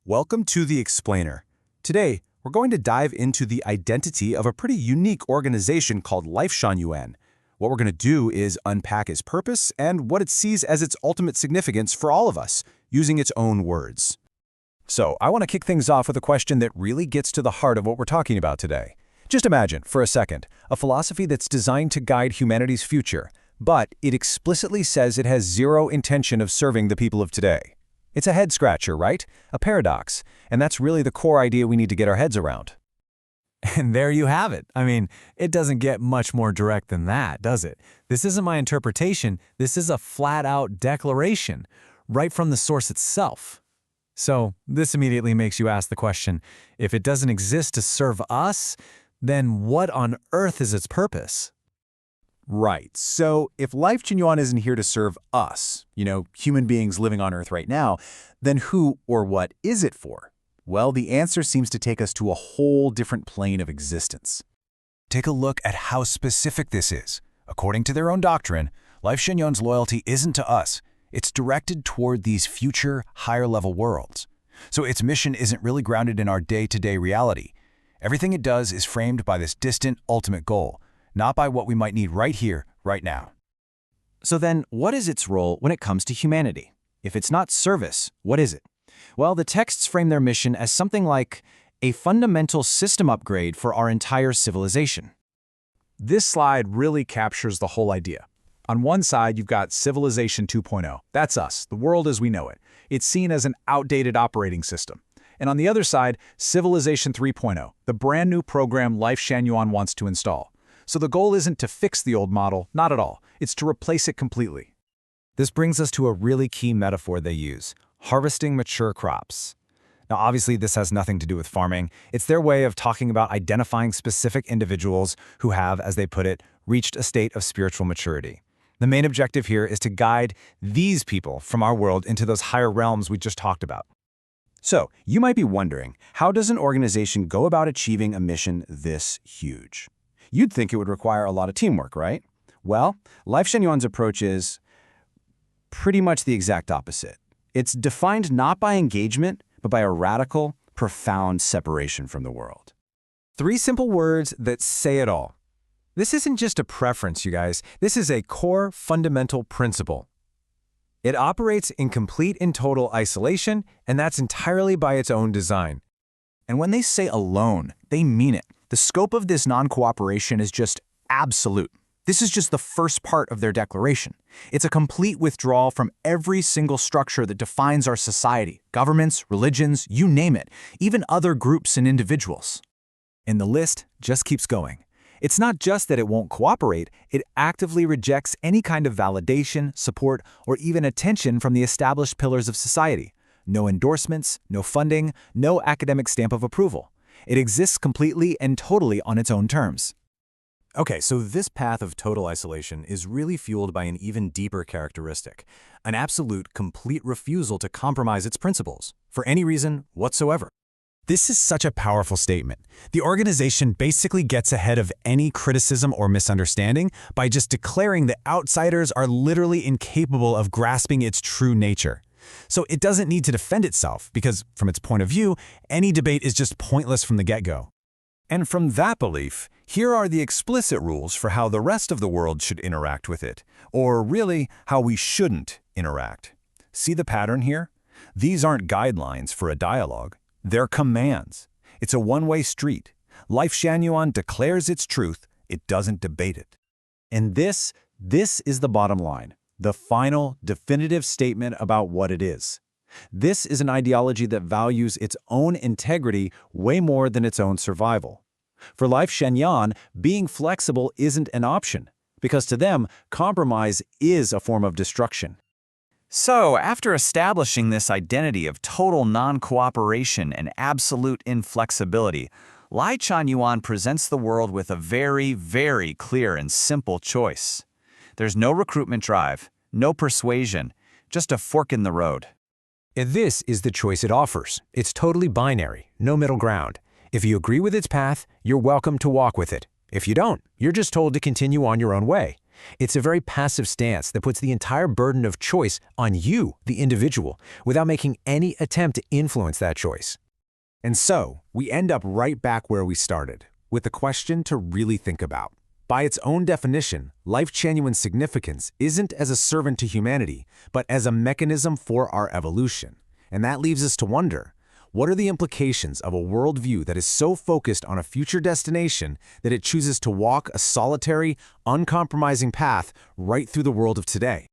Welcome to The Explainer. Today, we're going to dive into the identity of a pretty unique organization called Lifechanyuan. What we're going to do is unpack its purpose and what it sees as its ultimate significance for all of us, using its own words. So, I want to kick things off with a question that really gets to the heart of what we're talking about today. Just imagine, for a second, a philosophy that's designed to guide humanity's future, but it explicitly says it has zero intention of serving the people of today. It's a head-scratcher, right? A paradox. And that's really the core idea we need to get our heads around. And there you have it. I mean, it doesn't get much more direct than that, does it? This isn't my interpretation. This is a flat-out declaration, right from the source itself. So this immediately makes you ask the question, if it doesn't exist to serve us, then what on earth is its purpose? Right. So if Lifechanyuan isn't here to serve us, human beings living on Earth right now, then who or what is it for? Well, the answer seems to take us to a whole different plane of existence. Take a look at how specific this is. According to their own doctrine, Lifechanyuan's loyalty isn't to us. It's directed toward these future, higher-level worlds. So its mission isn't really grounded in our day-to-day reality. Everything it does is framed by this distant, ultimate goal, not by what we might need right here, right now. So then, what is its role when it comes to humanity? If it's not service, what is it? Well, the texts frame their mission as something like a fundamental system upgrade for our entire civilization. This slide really captures the whole idea. On one side, you've got Civilization 2.0. That's us, the world as we know it. It's seen as an outdated operating system. And on the other side, Civilization 3.0, the brand new program Lifechanyuan wants to install. So the goal isn't to fix the old model, not at all. It's to replace it completely. This brings us to a really key metaphor they use, harvesting mature crops. Now, obviously, this has nothing to do with farming. It's their way of talking about identifying specific individuals who have, as they put it, reached a state of spiritual maturity. The main objective here is to guide these people from our world into those higher realms we just talked about. So, you might be wondering, how does an organization go about achieving a mission this huge? You'd think it would require a lot of teamwork, right? Well, Lifechanyuan's approach is pretty much the exact opposite. It's defined not by engagement, but by a radical, profound separation from the world. 3 simple words that say it all. This isn't just a preference, you guys. This is a core fundamental principle. It operates in complete and total isolation, and that's entirely by its own design. And when they say alone, they mean it. The scope of this non-cooperation is just absolute. This is just the first part of their declaration. It's a complete withdrawal from every single structure that defines our society, governments, religions, you name it, even other groups and individuals. And the list just keeps going. It's not just that it won't cooperate, it actively rejects any kind of validation, support, or even attention from the established pillars of society. No endorsements, no funding, no academic stamp of approval. It exists completely and totally on its own terms. Okay, so this path of total isolation is really fueled by an even deeper characteristic, an absolute, complete refusal to compromise its principles, for any reason whatsoever. This is such a powerful statement. The organization basically gets ahead of any criticism or misunderstanding by just declaring that outsiders are literally incapable of grasping its true nature. So it doesn't need to defend itself because, from its point of view, any debate is just pointless from the get-go. And from that belief, here are the explicit rules for how the rest of the world should interact with it, or really, how we shouldn't interact. See the pattern here? These aren't guidelines for a dialogue. They're commands. It's a one-way street. Lifechanyuan declares its truth. It doesn't debate it. And this is the bottom line. The final, definitive statement about what it is. This is an ideology that values its own integrity way more than its own survival. For Lifechanyuan, being flexible isn't an option, because to them, compromise is a form of destruction. So, after establishing this identity of total non-cooperation and absolute inflexibility, Lifechanyuan presents the world with a very, very clear and simple choice. There's no recruitment drive, no persuasion, just a fork in the road. And this is the choice it offers. It's totally binary, no middle ground. If you agree with its path, you're welcome to walk with it. If you don't, you're just told to continue on your own way. It's a very passive stance that puts the entire burden of choice on you, the individual, without making any attempt to influence that choice. And so, we end up right back where we started, with a question to really think about. By its own definition, Lifechanyuan's significance isn't as a servant to humanity, but as a mechanism for our evolution. And that leaves us to wonder, what are the implications of a worldview that is so focused on a future destination that it chooses to walk a solitary, uncompromising path right through the world of today?